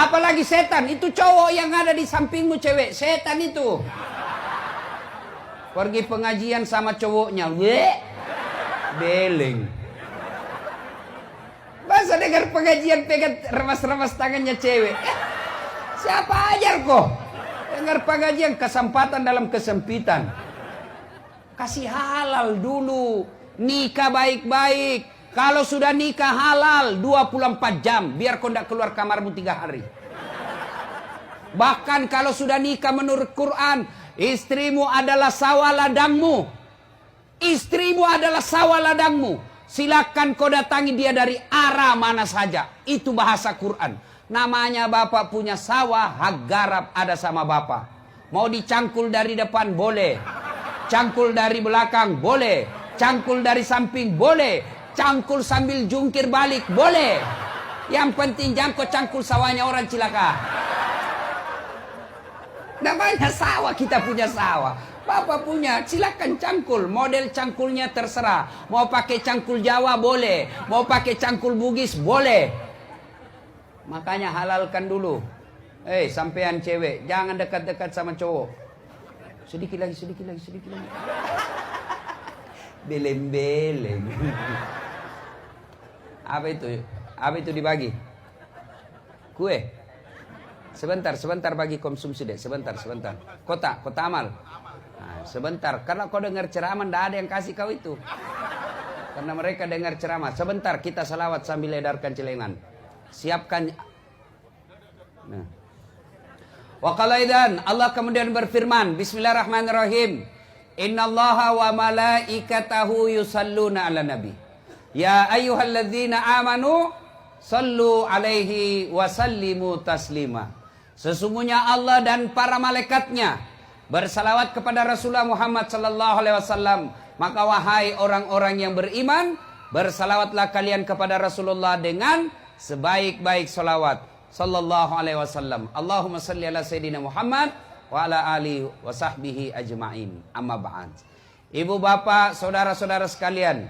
Apalagi setan, itu cowok yang ada di sampingmu cewek, setan itu. Pergi pengajian sama cowoknya, beleng. Masa dengar pengajian pegang remas-remas tangannya cewek. Siapa ajar kok? Dengar pengajian kesempatan dalam kesempitan. Kasih halal dulu. Nikah baik-baik. Kalau sudah nikah halal 24 jam. Biar kau tidak keluar kamarmu 3 hari. Bahkan kalau sudah nikah menurut Quran. Istrimu adalah sawah ladangmu. Istrimu adalah sawah ladangmu. Silakan kau datangi dia dari arah mana saja. Itu bahasa Quran. Namanya bapak punya sawah, hak garap ada sama bapak. Mau dicangkul dari depan boleh. Cangkul dari belakang boleh. Cangkul dari samping boleh. Cangkul sambil jungkir balik boleh. Yang penting jangan kau cangkul sawahnya orang cilaka. Namanya sawah, kita punya sawah. Bapak punya, silakan cangkul. Model cangkulnya terserah. Mau pakai cangkul Jawa boleh. Mau pakai cangkul Bugis boleh. Makanya halalkan dulu. Sampean cewek, jangan dekat-dekat sama cowok. Sedikit lagi. Beleng-beleng. Apa itu dibagi? Kue. Sebentar bagi konsumsi deh. Sebentar. Kota amal. Nah, sebentar. Karena kau dengar ceramah, tidak ada yang kasih kau itu. Karena mereka dengar ceramah. Sebentar, kita salawat sambil edarkan celengan. Siapkan. Nah. Wa qala idzan, Allah kemudian berfirman, Bismillahirrahmanirrahim. Innallaha wa malaikatahu yusalluna 'alan nabi. Ya ayyuhalladzina amanu sallu alaihi wa sallimu taslima. Sesungguhnya Allah dan para malaikatnya bersalawat kepada Rasulullah Muhammad sallallahu alaihi wasallam. Maka wahai orang-orang yang beriman, bersalawatlah kalian kepada Rasulullah dengan sebaik-baik salawat sallallahu alaihi wasallam. Allahumma salli ala sayyidina Muhammad wa ala alihi wa sahbihi ajma'in. Amma ba'd. Ibu bapak, saudara-saudara sekalian,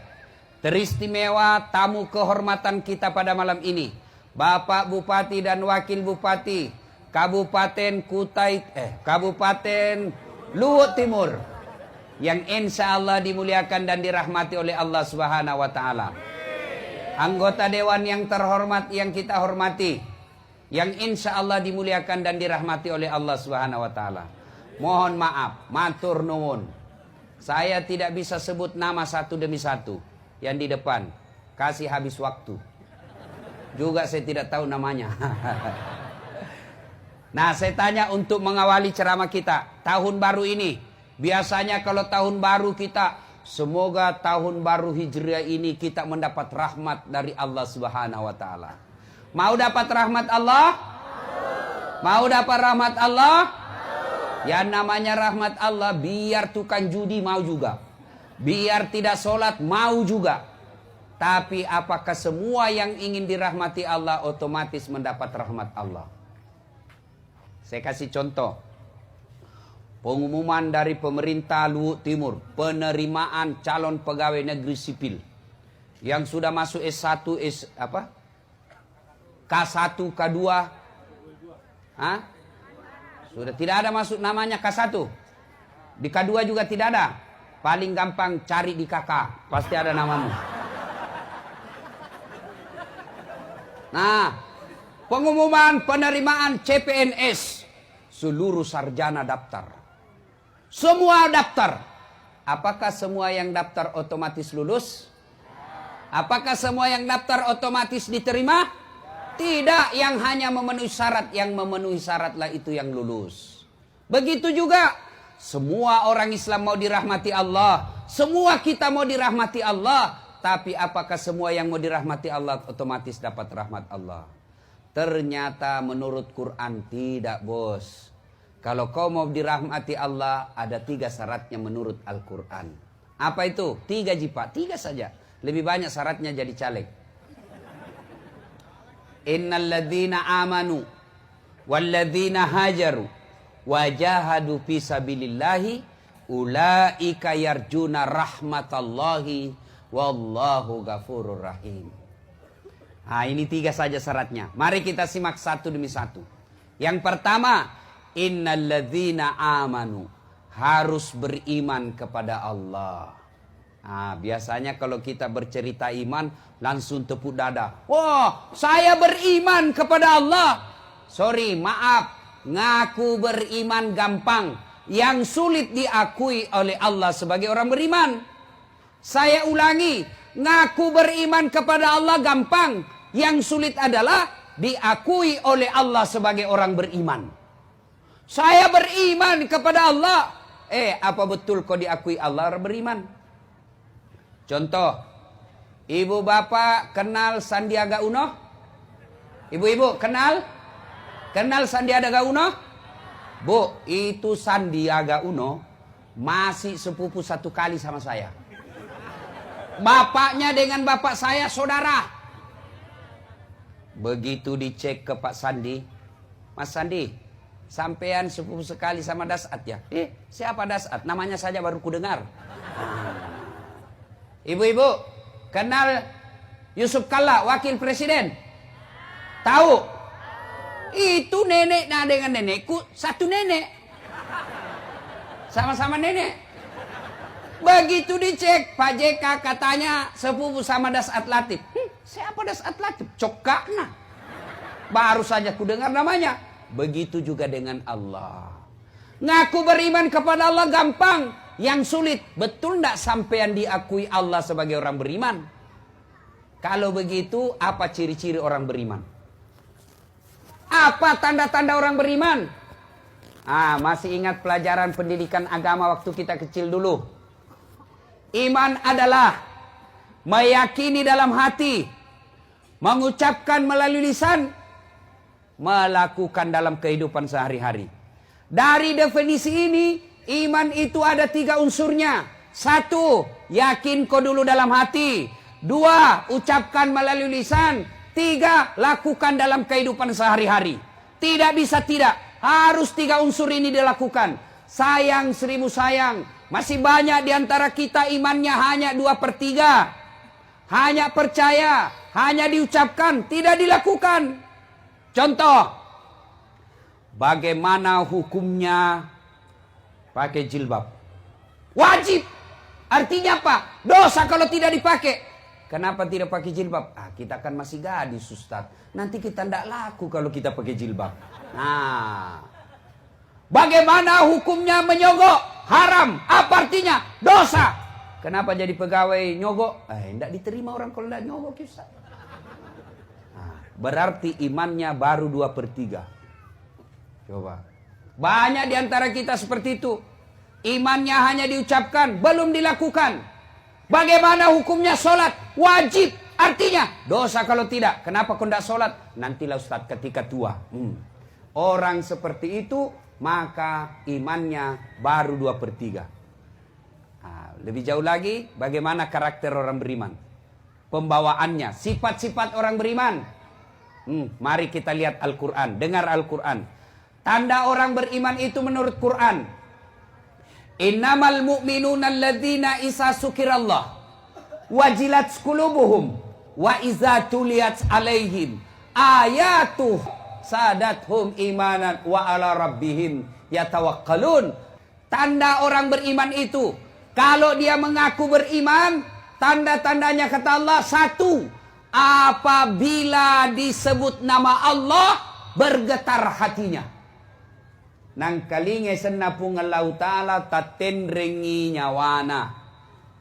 teristimewa tamu kehormatan kita pada malam ini, Bapak Bupati dan Wakil Bupati Kabupaten Kabupaten Luhut Timur, yang insya Allah dimuliakan dan dirahmati oleh Allah Subhanahu wa taala. Anggota dewan yang terhormat yang kita hormati, yang insya Allah dimuliakan dan dirahmati oleh Allah Subhanahu wa taala. Mohon maaf, matur nuwun. Saya tidak bisa sebut nama satu demi satu yang di depan. Kasih habis waktu. Juga saya tidak tahu namanya. Nah, saya tanya untuk mengawali ceramah kita tahun baru ini. Biasanya kalau tahun baru kita, semoga tahun baru Hijriah ini kita mendapat rahmat dari Allah Subhanahu wa taala. Mau dapat rahmat Allah? Mau dapat rahmat Allah? Yang namanya rahmat Allah, biar tukang judi mau juga. Biar tidak sholat mau juga. Tapi apakah semua yang ingin dirahmati Allah otomatis mendapat rahmat Allah? Saya kasih contoh. Pengumuman dari pemerintah Luhut Timur, penerimaan calon pegawai negeri sipil yang sudah masuk S1, K1, K2. Hah? Sudah tidak ada masuk namanya K1. Di K2 juga tidak ada. Paling gampang cari di KK, pasti ada namamu. Nah, pengumuman penerimaan CPNS, seluruh sarjana daftar. Semua daftar. Apakah semua yang daftar otomatis lulus? Apakah semua yang daftar otomatis diterima? Tidak, yang hanya memenuhi syarat. Yang memenuhi syaratlah itu yang lulus. Begitu juga semua orang Islam mau dirahmati Allah. Semua kita mau dirahmati Allah. Tapi apakah semua yang mau dirahmati Allah otomatis dapat rahmat Allah? Ternyata menurut Quran tidak, bos. Kalau kau mau dirahmati Allah, ada 3 syaratnya menurut Al-Quran. Apa itu? 3 jipa, 3 saja. Lebih banyak syaratnya jadi caleg. Innal ladzina amanu wal ladzina hajaru wajahadu fi sabilillahi ulaika yarjuna rahmatallahi wallahu ghafurur rahim. Nah, ini 3 saja syaratnya. Mari kita simak satu demi satu. Yang pertama, innalladzina amanu, harus beriman kepada Allah. Nah, biasanya kalau kita bercerita iman, langsung tepuk dada. Wah, saya beriman kepada Allah. Sorry, maaf. Ngaku beriman gampang. Yang sulit diakui oleh Allah sebagai orang beriman. Saya ulangi. Ngaku beriman kepada Allah gampang. Yang sulit adalah diakui oleh Allah sebagai orang beriman. Saya beriman kepada Allah. Apa betul kau diakui Allah orang beriman? Contoh, ibu bapak kenal Sandiaga Uno? Ibu-ibu kenal? Kenal Sandiaga Uno? Bu, itu Sandiaga Uno masih sepupu 1 kali sama saya. Bapaknya dengan bapak saya saudara. Begitu dicek ke Pak Sandi, Mas Sandi, sampean sepupu sekali sama Dasat ya? Siapa Dasat? Namanya saja baru kudengar. Ibu-ibu, kenal Yusuf Kalla, wakil presiden? Tahu? Itu nenek dengan nenekku, satu nenek. Sama-sama nenek. Begitu dicek, Pak JK katanya sepupu sama Dasat Latif. Siapa Dasat Latif? Cokakna. Baru saja ku dengar namanya. Begitu juga dengan Allah. Ngaku beriman kepada Allah gampang. Yang sulit, betul tidak sampean diakui Allah sebagai orang beriman? Kalau begitu, apa ciri-ciri orang beriman? Apa tanda-tanda orang beriman? Masih ingat pelajaran pendidikan agama waktu kita kecil dulu? Iman adalah meyakini dalam hati, mengucapkan melalui lisan, melakukan dalam kehidupan sehari-hari. Dari definisi ini, iman itu ada 3 unsurnya. 1, yakin kau dulu dalam hati. 2, ucapkan melalui lisan. 3, lakukan dalam kehidupan sehari-hari. Tidak bisa tidak. Harus 3 unsur ini dilakukan. Sayang 1000 sayang. Masih banyak diantara kita imannya hanya 2/3. Hanya percaya. Hanya diucapkan. Tidak dilakukan. Contoh. Bagaimana hukumnya pakai jilbab? Wajib. Artinya apa? Dosa kalau tidak dipakai. Kenapa tidak pakai jilbab? Kita kan masih gadis, Ustaz. Nanti kita tidak laku kalau kita pakai jilbab. Bagaimana hukumnya menyogok? Haram. Apa artinya? Dosa. Kenapa jadi pegawai nyogok? Tidak diterima orang kalau tidak nyogok, Ustaz. Berarti imannya baru 2/3. Coba. Banyak diantara kita seperti itu. Imannya hanya diucapkan, belum dilakukan. Bagaimana hukumnya sholat? Wajib. Artinya, dosa kalau tidak. Kenapa kau tidak sholat? Nantilah Ustaz ketika tua. Orang seperti itu, maka imannya baru 2/3. Lebih jauh lagi, bagaimana karakter orang beriman? Pembawaannya, sifat-sifat orang beriman. Mari kita lihat Al-Quran, dengar Al-Quran. Tanda orang beriman itu menurut Quran. Innamal mu'minuna alladzina isa sukirallah wajilat qulubuhum wa iza tuliyat alaihim ayatuh sadathum imanan wa ala rabbihim yatawakkalun. Tanda orang beriman itu, kalau dia mengaku beriman, tanda-tandanya kata Allah, 1, apabila disebut nama Allah, bergetar hatinya. Nang kalinge senapung Allah Ta'ala tatenrengi nyawana.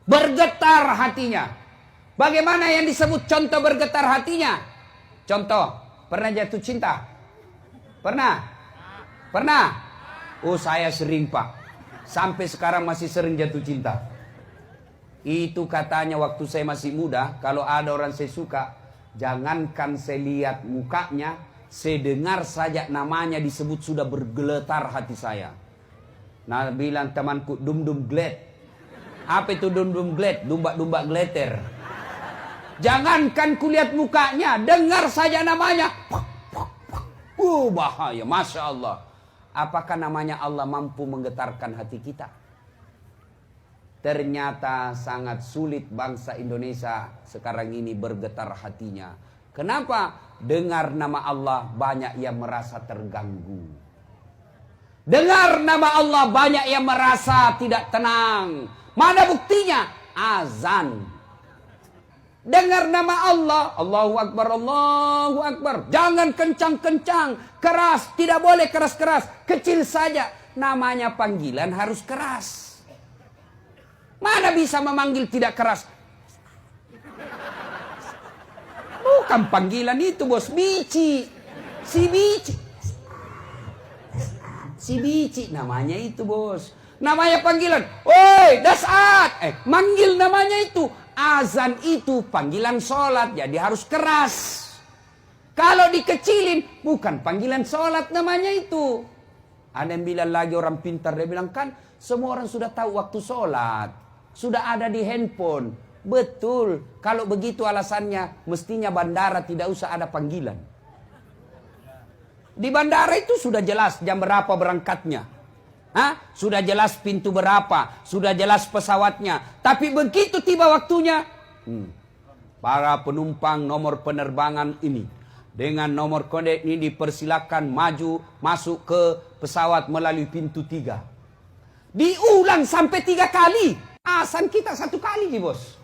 Bergetar hatinya. Bagaimana yang disebut contoh bergetar hatinya? Contoh, pernah jatuh cinta? Pernah? Pernah? Oh, saya sering, Pak. Sampai sekarang masih sering jatuh cinta. Itu katanya waktu saya masih muda, kalau ada orang saya suka, jangankan saya lihat mukanya, saya dengar saja namanya disebut sudah bergeletar hati saya. Nah, bilang temanku, dum-dum gled. Apa itu dum-dum gled? Dumba-dumba gleter. Jangankan kulihat mukanya, dengar saja namanya. Bahaya, Masya Allah. Apakah namanya Allah mampu menggetarkan hati kita? Ternyata sangat sulit bangsa Indonesia sekarang ini bergetar hatinya Kenapa? Dengar nama Allah banyak yang merasa terganggu. Dengar nama Allah banyak yang merasa tidak tenang. Mana buktinya? Azan. Dengar nama Allah, Allahu Akbar, Allahu Akbar. Jangan kencang-kencang, keras, tidak boleh keras-keras, kecil saja. Namanya panggilan harus keras. Mana bisa memanggil tidak keras? Bukan panggilan itu, bos. Bici. Si bici. Si bici namanya itu, bos. Namanya panggilan. Woi, dasat. Manggil namanya itu. Azan itu panggilan sholat. Jadi harus keras. Kalau dikecilin, bukan panggilan sholat namanya itu. Ada yang bilang lagi orang pintar. Dia bilang, kan semua orang sudah tahu waktu sholat. Sudah ada di handphone. Betul, kalau begitu alasannya mestinya bandara tidak usah ada panggilan. Di bandara itu sudah jelas jam berapa berangkatnya. Sudah jelas pintu berapa, sudah jelas pesawatnya. Tapi begitu tiba waktunya, para penumpang nomor penerbangan ini dengan nomor kode ini dipersilakan maju masuk ke pesawat melalui pintu 3. Diulang sampai 3 kali. Azan kita 1 kali, bos.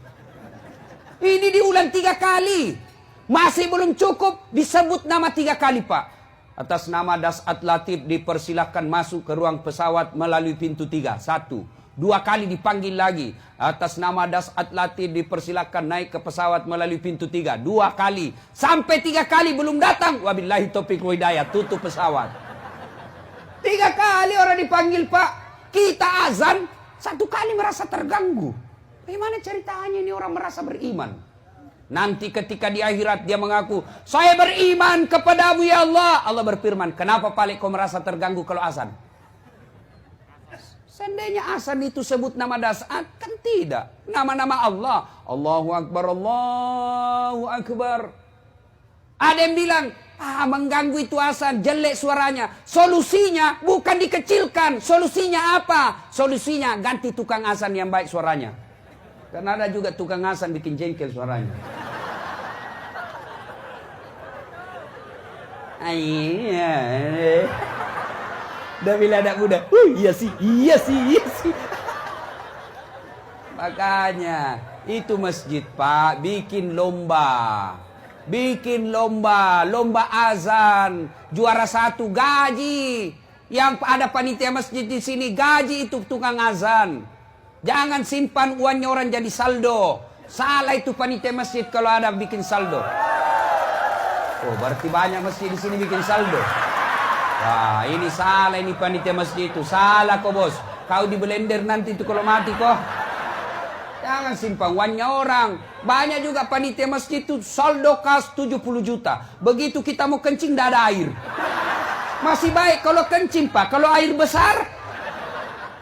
Ini diulang 3 kali. Masih belum cukup, disebut nama 3 kali, Pak. Atas nama Dasat Latif dipersilahkan masuk ke ruang pesawat melalui pintu 3. 1. 2 kali dipanggil lagi. Atas nama Dasat Latif dipersilahkan naik ke pesawat melalui pintu 3. 2 kali. Sampai 3 kali belum datang. Wabillahi taufiq wa hidayah. Tutup pesawat. 3 kali orang dipanggil, Pak. Kita azan 1 kali merasa terganggu. Bagaimana ceritanya ini orang merasa beriman? Nanti ketika di akhirat dia mengaku, saya beriman kepadamu ya Allah. Allah berfirman, kenapa Palik kau merasa terganggu kalau azan? Seandainya azan itu sebut nama Dasat, kan tidak. Nama-nama Allah. Allahu Akbar, Allahu Akbar. Ada yang bilang, mengganggu itu azan, jelek suaranya. Solusinya bukan dikecilkan. Solusinya apa? Solusinya ganti tukang azan yang baik suaranya. Karena ada juga tukang azan bikin jengkel suaranya. Udah bilang anak muda, iya sih. Makanya itu masjid, Pak, bikin lomba. Lomba azan. Juara 1 gaji. Yang ada panitia masjid di sini gaji itu tukang azan. Jangan simpan uangnya orang jadi saldo. Salah itu panitia masjid kalau ada bikin saldo. Oh, berarti banyak masjid di sini bikin saldo. Wah, ini salah ini panitia masjid itu. Salah kok, bos. Kau di blender nanti itu kalau mati kok. Jangan simpan uangnya orang. Banyak juga panitia masjid itu saldo kas 70 juta. Begitu kita mau kencing tidak ada air. Masih baik kalau kencing, Pak. Kalau air besar,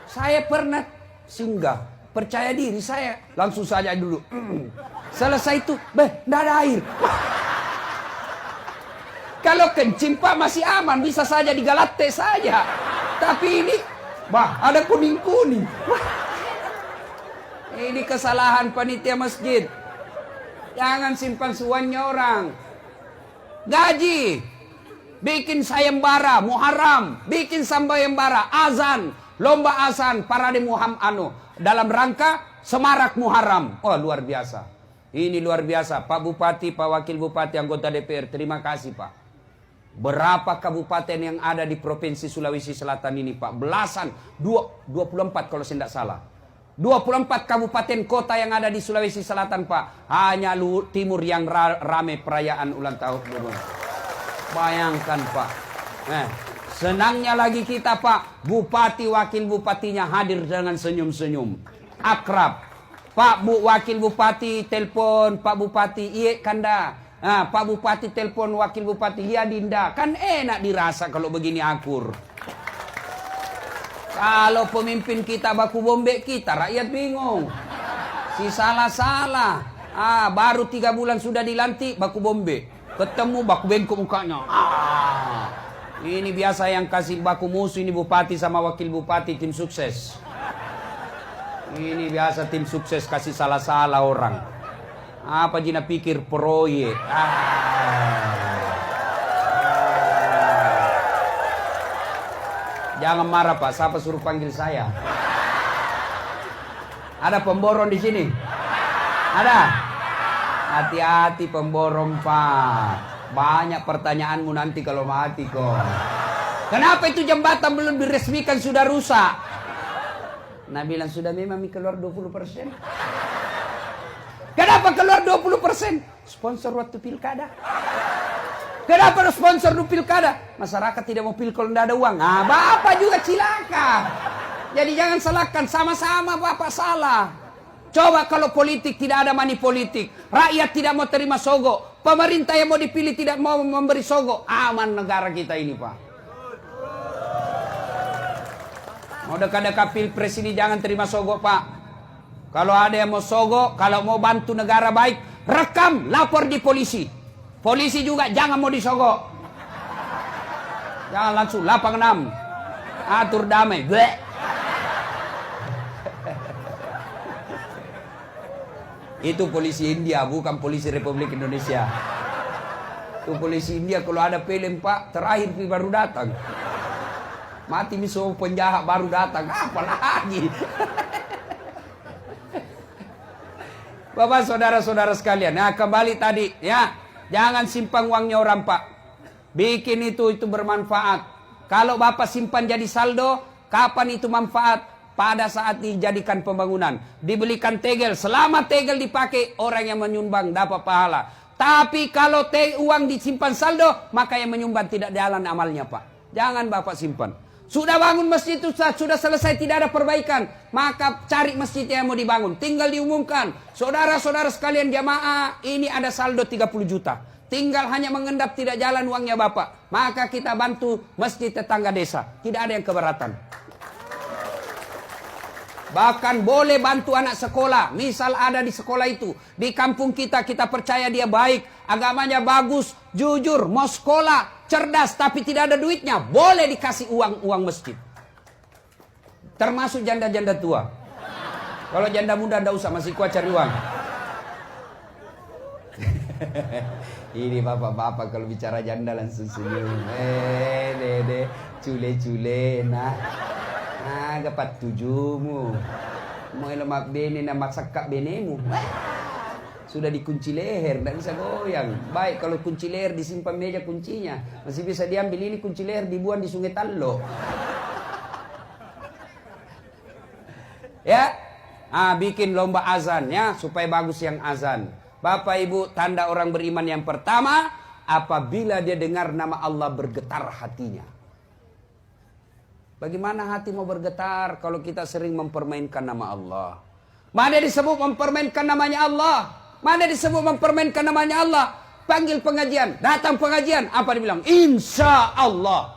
saya pernah singgah, percaya diri saya, langsung saja dulu. Selesai itu, tidak ada air. Kalau kencing, Pak, masih aman, bisa saja digalate saja. Tapi ini, ada kuning-kuning. Ini kesalahan panitia masjid. Jangan simpan suannya orang. Gaji, bikin sayembara, Muharram, bikin sayembara, azan. Lomba azan parade Muhammad dalam rangka Semarak Muharram. Oh, luar biasa. Ini luar biasa. Pak Bupati, Pak Wakil Bupati, anggota DPR, terima kasih, Pak. Berapa kabupaten yang ada di Provinsi Sulawesi Selatan ini, Pak? Belasan, 24 kalau saya tidak salah. 24 kabupaten kota yang ada di Sulawesi Selatan, Pak. Hanya Timur yang rame perayaan ulang tahun. Bayangkan, Pak. Senangnya lagi kita, Pak, Bupati Wakil Bupatinya hadir dengan senyum-senyum, akrab. Pak Wakil Bupati telepon Pak Bupati, iya kanda. Pak Bupati telepon Wakil Bupati, iya dinda. Kan enak dirasa kalau begini akur. Kalau pemimpin kita baku bombe kita, rakyat bingung. Si salah-salah. Baru 3 bulan sudah dilantik, baku bombe. Ketemu baku bengkok mukanya. Ini biasa yang kasih baku musuh ini bupati sama wakil bupati tim sukses. Ini biasa tim sukses kasih salah-salah orang. Apa Jina pikir proyek. Jangan marah Pak, siapa suruh panggil saya? Ada pemborong di sini? Ada? Hati-hati pemborong Pak. Banyak pertanyaanmu nanti kalau mati kok. Kenapa itu jembatan belum diresmikan sudah rusak? Nah bilang sudah memang keluar 20%. Kenapa keluar 20%? Sponsor waktu pilkada. Kenapa sponsor di pilkada? Masyarakat tidak mau pil kalau tidak ada uang. Nah, Bapak juga cilaka. Jadi jangan salahkan, sama-sama Bapak salah. Coba kalau politik tidak ada money politik. Rakyat tidak mau terima sogo. Pemerintah yang mau dipilih tidak mau memberi sogo. Aman negara kita ini Pak. Mau dekat-dekat pilpres ini jangan terima sogo Pak. Kalau ada yang mau sogo, kalau mau bantu negara baik, rekam, lapor di polisi. Polisi juga jangan mau disogok. Jangan langsung lapang 6. Atur damai. Bleh. Itu polisi India, bukan polisi Republik Indonesia. Itu polisi India kalau ada film Pak, terakhir baru datang. Mati miso penjahat baru datang. Apa lagi? Bapak saudara-saudara sekalian, nah kembali tadi ya. Jangan simpan uangnya orang Pak. Bikin itu bermanfaat. Kalau Bapak simpan jadi saldo, kapan itu manfaat? Pada saat dijadikan pembangunan. Dibelikan tegel. Selama tegel dipakai, orang yang menyumbang dapat pahala. Tapi kalau uang disimpan saldo, maka yang menyumbang tidak jalan amalnya Pak. Jangan Bapak simpan. Sudah bangun masjid itu sudah selesai tidak ada perbaikan. Maka cari masjid yang mau dibangun. Tinggal diumumkan. Saudara-saudara sekalian jamaah. Ini ada saldo 30 juta. Tinggal hanya mengendap tidak jalan uangnya Bapak. Maka kita bantu masjid tetangga desa. Tidak ada yang keberatan. Bahkan boleh bantu anak sekolah. Misal ada di sekolah itu. Di kampung kita percaya dia baik. Agamanya bagus. Jujur. Mau sekolah. Cerdas. Tapi tidak ada duitnya. Boleh dikasih uang masjid. Termasuk janda-janda tua. Kalau janda muda tidak usah. Masih kuat cari uang. Ini bapak-bapak kalau bicara janda langsung senyum. Dede. Cule-cule. Nah, dapat tujuhmu. Mau lemak bene nama sakak benemu. Sudah dikunci leher, tidak bisa goyang. Baik kalau kunci leher disimpan meja kuncinya, masih bisa diambil. Ini kunci leher dibuang di Sungai Tallo. Ya, bikin lomba azan ya supaya bagus yang azan. Bapak Ibu, tanda orang beriman yang pertama, apabila dia dengar nama Allah bergetar hatinya. Bagaimana hati mau bergetar kalau kita sering mempermainkan nama Allah? Mana disebut mempermainkan namanya Allah? Mana disebut mempermainkan namanya Allah? Panggil pengajian, datang pengajian, apa dibilang? Insya Allah.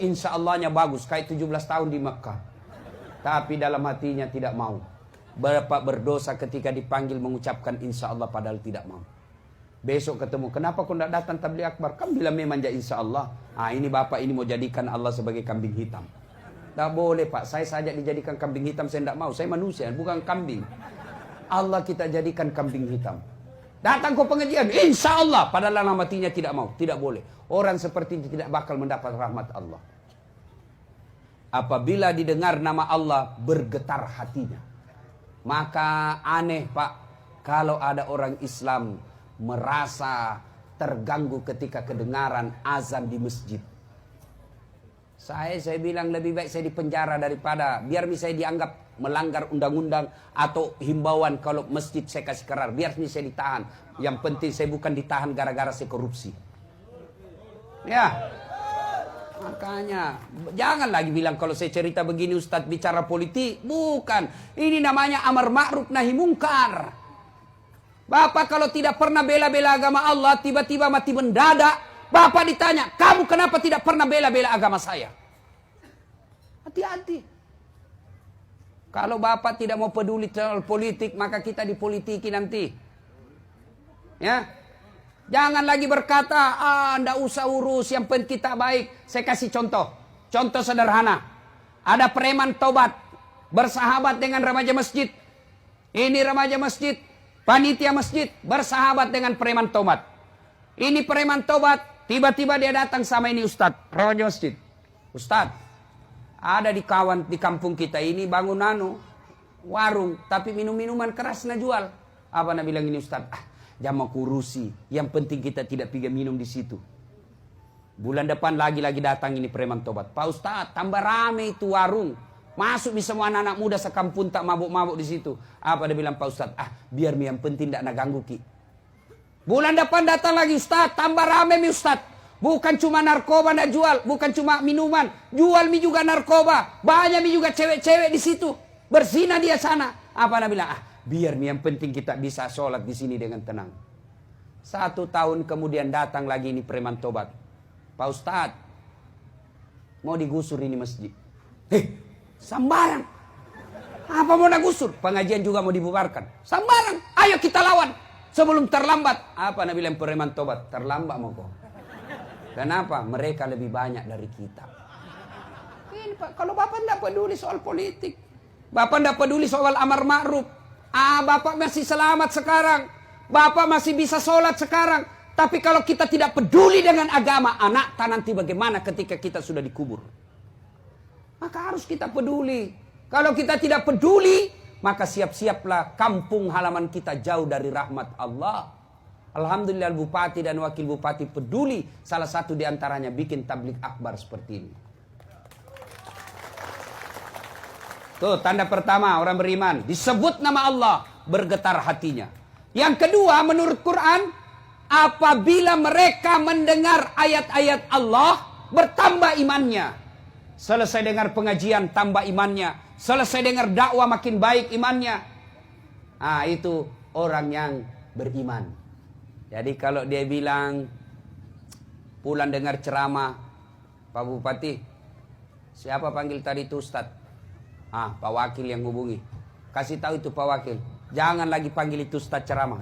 Insya Allahnya bagus, kayak 17 tahun di Mekah. Tapi dalam hatinya tidak mau. Bapak berdosa ketika dipanggil mengucapkan insya Allah padahal tidak mau. Besok ketemu, kenapa kau tidak datang tabligh akbar? Kan bilang memang ya insya Allah. Ini Bapak ini mau jadikan Allah sebagai kambing hitam. Tak boleh Pak, saya saja dijadikan kambing hitam, saya tidak mau. Saya manusia, bukan kambing. Allah kita jadikan kambing hitam. Datang kau pengajian, insya Allah. Padahal dalam hatinya tidak mau, tidak boleh. Orang seperti ini tidak bakal mendapat rahmat Allah. Apabila didengar nama Allah, bergetar hatinya. Maka aneh Pak, kalau ada orang Islam merasa terganggu ketika kedengaran azan di masjid. Saya bilang lebih baik saya dipenjara daripada biar saya dianggap melanggar undang-undang atau himbauan. Kalau masjid saya kasih kerar, biar saya ditahan. Yang penting saya bukan ditahan gara-gara saya korupsi. Ya, makanya jangan lagi bilang kalau saya cerita begini Ustadz bicara politik. Bukan, ini namanya amar ma'ruf nahi mungkar. Bapak kalau tidak pernah bela-bela agama Allah, tiba-tiba mati mendadak, Bapak ditanya, kamu kenapa tidak pernah bela-bela agama saya? Hati-hati. Kalau Bapak tidak mau peduli soal politik, maka kita dipolitiki nanti. Ya, jangan lagi berkata, ndak usah urus, yang penting kita baik. Saya kasih contoh. Contoh sederhana. Ada preman tobat, bersahabat dengan remaja masjid. Ini remaja masjid. Panitia masjid bersahabat dengan preman tobat. Ini preman tobat, tiba-tiba dia datang sama ini Ustadz, remaja masjid. Ustadz, Ada di kawan di kampung kita ini bangun warung, tapi minum-minuman keras na jual. Apa na bilang ini Ustaz? Jangan kurusi. Yang penting kita tidak pergi minum di situ. Bulan depan lagi-lagi datang ini preman tobat. Pak Ustaz, tambah rame itu warung. Masuk bisa semua anak-anak muda sekampung tak mabuk-mabuk di situ. Apa dia bilang Pak Ustaz? Biar yang penting tidak nak ganggu ki. Bulan depan datang lagi Ustaz, tambah rame mi Ustaz. Bukan cuma narkoba nak jual, bukan cuma minuman, jual mi juga narkoba. Banyak mi juga cewek-cewek di situ. Berzina dia sana. Apa dia bilang? Biar yang penting kita bisa sholat di sini dengan tenang. 1 tahun kemudian datang lagi ini preman tobat. Pak Ustaz, mau digusur ini masjid. Sambaran. Apa mau digusur? Pengajian juga mau dibubarkan. Sambaran. Ayo kita lawan. Sebelum terlambat. Apa Nabi bilang preman tobat? Terlambat mau kok. Kenapa? Mereka lebih banyak dari kita. Ini Pak, kalau Bapak tidak peduli soal politik. Bapak tidak peduli soal amar ma'ruf. Bapak masih selamat sekarang. Bapak masih bisa sholat sekarang. Tapi kalau kita tidak peduli dengan agama, anak nanti bagaimana ketika kita sudah dikubur? Maka harus kita peduli. Kalau kita tidak peduli, maka siap-siaplah kampung halaman kita jauh dari rahmat Allah. Alhamdulillah bupati dan wakil bupati peduli. Salah satu diantaranya bikin tablik akbar seperti ini. Tuh tanda pertama orang beriman. Disebut nama Allah, bergetar hatinya. Yang kedua menurut Quran, apabila mereka mendengar ayat-ayat Allah, bertambah imannya. Selesai dengar pengajian, tambah imannya. Selesai dengar dakwah, makin baik imannya. Itu orang yang beriman. Jadi kalau dia bilang, pulang dengar ceramah, Pak Bupati, siapa panggil tadi itu Ustadz? Pak Wakil yang hubungi. Kasih tahu itu Pak Wakil. Jangan lagi panggil itu Ustadz ceramah.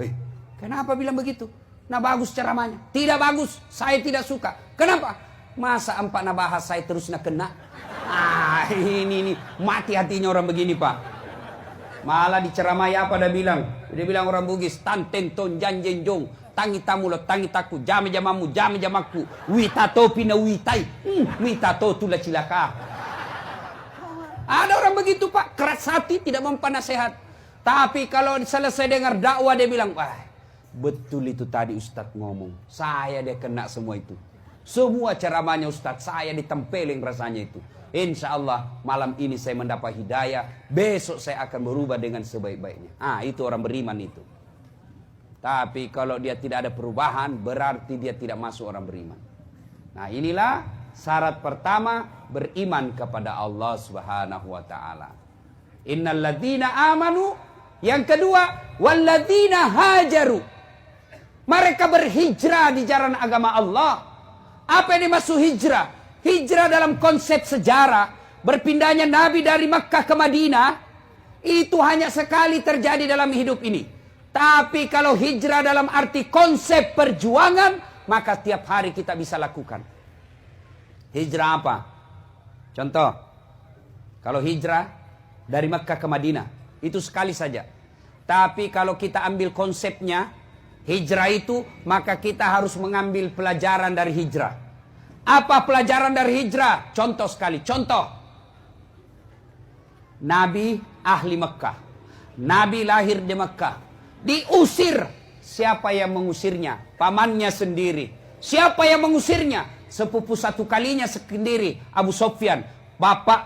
Kenapa bilang begitu? Nah bagus ceramahnya. Tidak bagus. Saya tidak suka. Kenapa? Masa empat na bahas saya terus na kena. Ini mati hatinya orang begini Pak. Malah diceramai apa dia bilang? Dia bilang orang Bugis. Tanten ton janjen jong. Tangi tamu lo tangi taku. Jame jamamu jame jamaku. Witato pina witai. Witato tula cilaka. Ada orang begitu Pak, keras hati, tidak mempan nasihat. Tapi kalau selesai dengar dakwah dia bilang, betul itu tadi Ustadz ngomong. Saya dia kena semua itu. Semua ceramahnya Ustadz, saya ditempelin rasanya itu. Insya Allah malam ini saya mendapat hidayah. Besok saya akan berubah dengan sebaik-baiknya. Itu orang beriman itu. Tapi kalau dia tidak ada perubahan, berarti dia tidak masuk orang beriman. Nah inilah syarat pertama beriman kepada Allah Subhanahu wa taala. Innal ladzina amanu, yang kedua walladzina hajaru. Mereka berhijrah di jalan agama Allah. Apa yang dimaksud hijrah? Hijrah dalam konsep sejarah, berpindahnya Nabi dari Makkah ke Madinah, itu hanya sekali terjadi dalam hidup ini. Tapi kalau hijrah dalam arti konsep perjuangan, maka tiap hari kita bisa lakukan. Hijrah apa? Contoh, kalau hijrah dari Makkah ke Madinah, itu sekali saja. Tapi kalau kita ambil konsepnya, hijrah itu, maka kita harus mengambil pelajaran dari hijrah. Apa pelajaran dari hijrah? Contoh sekali, contoh. Nabi ahli Makkah. Nabi lahir di Makkah. Diusir. Siapa yang mengusirnya? Pamannya sendiri. Siapa yang mengusirnya? Sepupu satu kalinya sendiri, Abu Sofyan.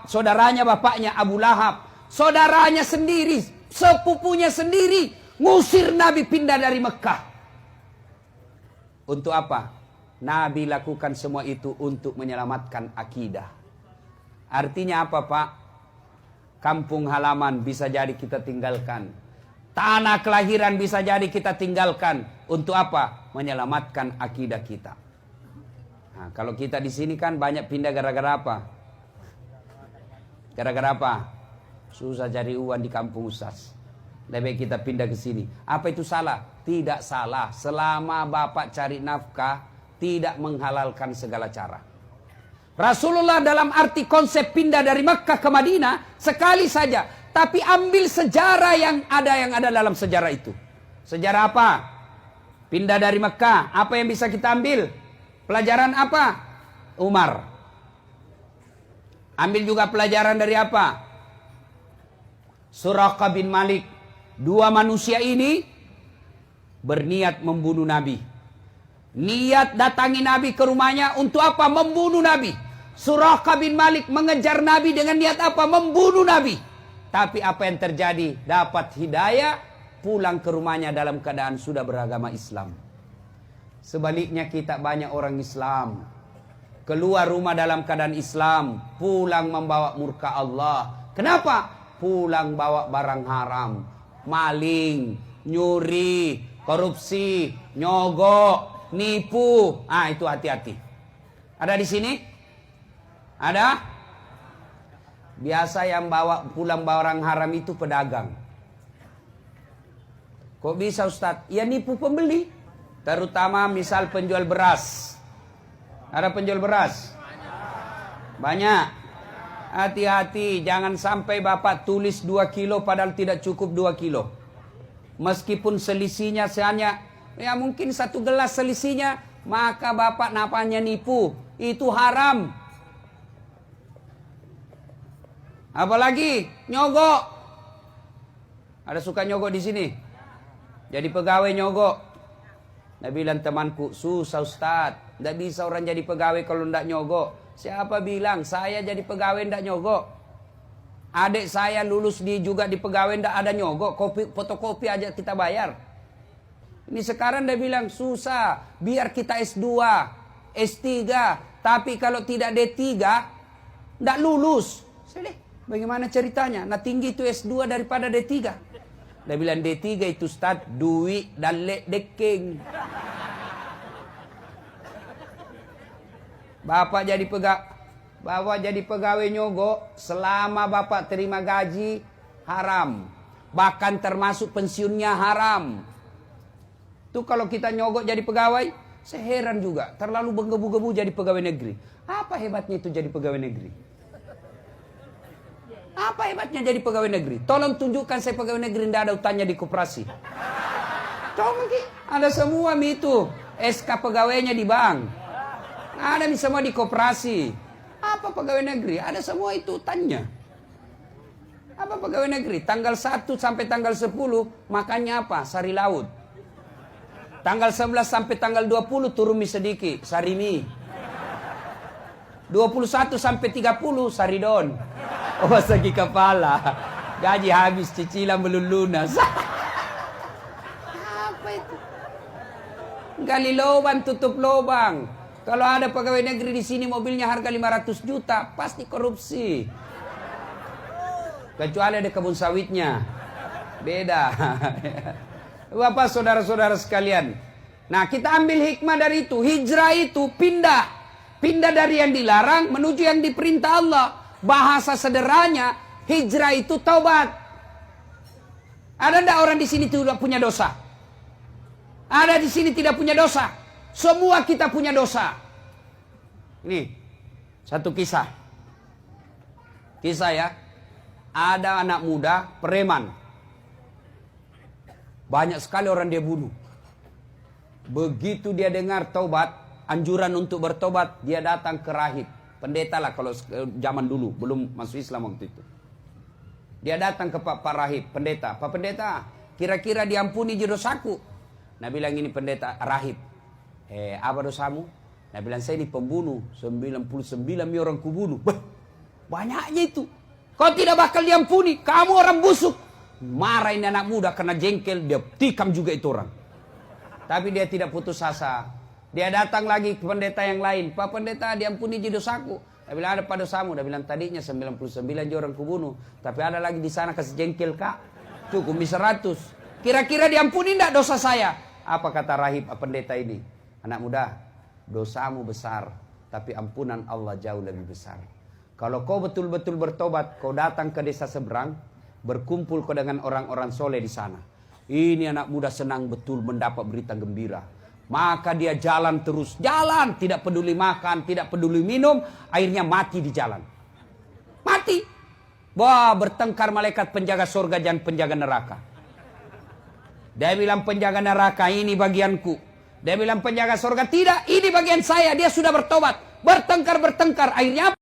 Saudaranya bapaknya Abu Lahab. Saudaranya sendiri, sepupunya sendiri, ngusir Nabi pindah dari Mekah. Untuk apa? Nabi lakukan semua itu untuk menyelamatkan akidah. Artinya apa Pak? Kampung halaman bisa jadi kita tinggalkan. Tanah kelahiran bisa jadi kita tinggalkan. Untuk apa? Menyelamatkan akidah kita. Nah, kalau kita di sini kan banyak pindah gara-gara apa? Gara-gara apa? Susah cari uang di kampung Ustaz. Lebih baik kita pindah ke sini. Apa itu salah? Tidak salah. Selama Bapak cari nafkah, tidak menghalalkan segala cara. Rasulullah dalam arti konsep pindah dari Makkah ke Madinah, sekali saja. Tapi ambil sejarah yang ada dalam sejarah itu. Sejarah apa? Pindah dari Makkah. Apa yang bisa kita ambil? Pelajaran apa? Umar. Ambil juga pelajaran dari apa? Suraqah bin Malik. Dua manusia ini berniat membunuh Nabi. Niat datangi Nabi ke rumahnya untuk apa? Membunuh Nabi. Suraqah bin Malik mengejar Nabi dengan niat apa? Membunuh Nabi. Tapi apa yang terjadi? Dapat hidayah, pulang ke rumahnya dalam keadaan sudah beragama Islam. Sebaliknya kita banyak orang Islam, keluar rumah dalam keadaan Islam, pulang membawa murka Allah. Kenapa? Pulang bawa barang haram, maling, nyuri, korupsi, nyogok, nipu. Itu hati-hati. Ada di sini? Ada? Biasa yang bawa pulang barang haram itu pedagang. Kok bisa Ustadz? Ya nipu pembeli. Terutama misal penjual beras. Ada penjual beras? Banyak. Hati-hati, jangan sampai Bapak tulis 2 kilo padahal tidak cukup 2 kilo. Meskipun selisihnya hanya, ya mungkin 1 gelas selisihnya, maka Bapak napanya nipu. Itu haram. Apalagi nyogok. Ada suka nyogok di sini? Jadi pegawai nyogok. Dia bilang, temanku, susah Ustaz. Tidak bisa orang jadi pegawai kalau tidak nyogok. Siapa bilang saya jadi pegawai tidak nyogok? Adik saya lulus juga di pegawai tidak ada nyogok. Fotokopi aja kita bayar. Ini sekarang dia bilang susah. Biar kita S2, S3. Tapi kalau tidak D3, tidak lulus. Sedih. Bagaimana ceritanya? Nah tinggi itu S2 daripada D3. Dia bilang D3 itu Ustaz, duit dan lek deking. Bapak jadi pegawai nyogok, selama Bapak terima gaji haram. Bahkan termasuk pensiunnya haram. Tuh kalau kita nyogok jadi pegawai, saya heran juga. Terlalu menggebu-gebu jadi pegawai negeri. Apa hebatnya itu jadi pegawai negeri? Apa hebatnya jadi pegawai negeri? Tolong tunjukkan saya pegawai negeri tidak ada utangnya di koperasi. Tolong, ada semua itu. SK pegawainya di bank. Ada semua di koperasi. Apa pegawai negeri? Ada semua itu utangnya. Apa pegawai negeri? Tanggal 1 sampai tanggal 10 makannya apa? Sari laut. Tanggal 11 sampai tanggal 20 turun mie sedikit, sari mie. 21 sampai 30 saridon. Oh sakit kepala. Gaji habis, cicilan belum lunas. Apa itu? Gali lubang, tutup lubang. Kalau ada pegawai negeri di sini mobilnya harga 500 juta, pasti korupsi. Kecuali ada kebun sawitnya. Beda. Bapak saudara-saudara sekalian. Nah, kita ambil hikmah dari itu. Hijrah itu pindah. Pindah dari yang dilarang menuju yang diperintah Allah. Bahasa sederhananya, hijrah itu taubat. Ada enggak orang di sini tidak punya dosa? Ada di sini tidak punya dosa? Semua kita punya dosa. Ini satu kisah. Kisah ya. Ada anak muda preman. Banyak sekali orang dia bunuh. Begitu dia dengar taubat, anjuran untuk bertobat, dia datang ke rahib. Pendeta lah kalau zaman dulu, belum masuk Islam waktu itu. Dia datang ke Pak Rahib, pendeta. Pak Pendeta, kira-kira diampuni dosaku. Nah bilang ini pendeta, rahib. Apa dosamu? Nah bilang saya ini pembunuh, 99 orang kubunuh. Banyaknya itu. Kau tidak bakal diampuni, kamu orang busuk. Marah ini anak muda karena jengkel, dia tikam juga itu orang. Tapi dia tidak putus asa. Dia datang lagi ke pendeta yang lain. Pak Pendeta, diampuni dosaku. Dia bilang ada pada dosamu. Dia bilang tadinya 99 orang kubunuh. Tapi ada lagi di sana kasih jengkel kak. Cukup 100. Kira-kira diampuni tidak dosa saya? Apa kata rahib pendeta ini? Anak muda, dosamu besar. Tapi ampunan Allah jauh lebih besar. Kalau kau betul-betul bertobat, kau datang ke desa seberang. Berkumpul kau dengan orang-orang soleh di sana. Ini anak muda senang betul mendapat berita gembira. Maka dia jalan terus. Jalan. Tidak peduli makan. Tidak peduli minum. Akhirnya mati di jalan. Mati. Wah, bertengkar malaikat penjaga surga dan penjaga neraka. Dia bilang penjaga neraka ini bagianku. Dia bilang penjaga surga tidak. Ini bagian saya. Dia sudah bertobat. Bertengkar. Akhirnya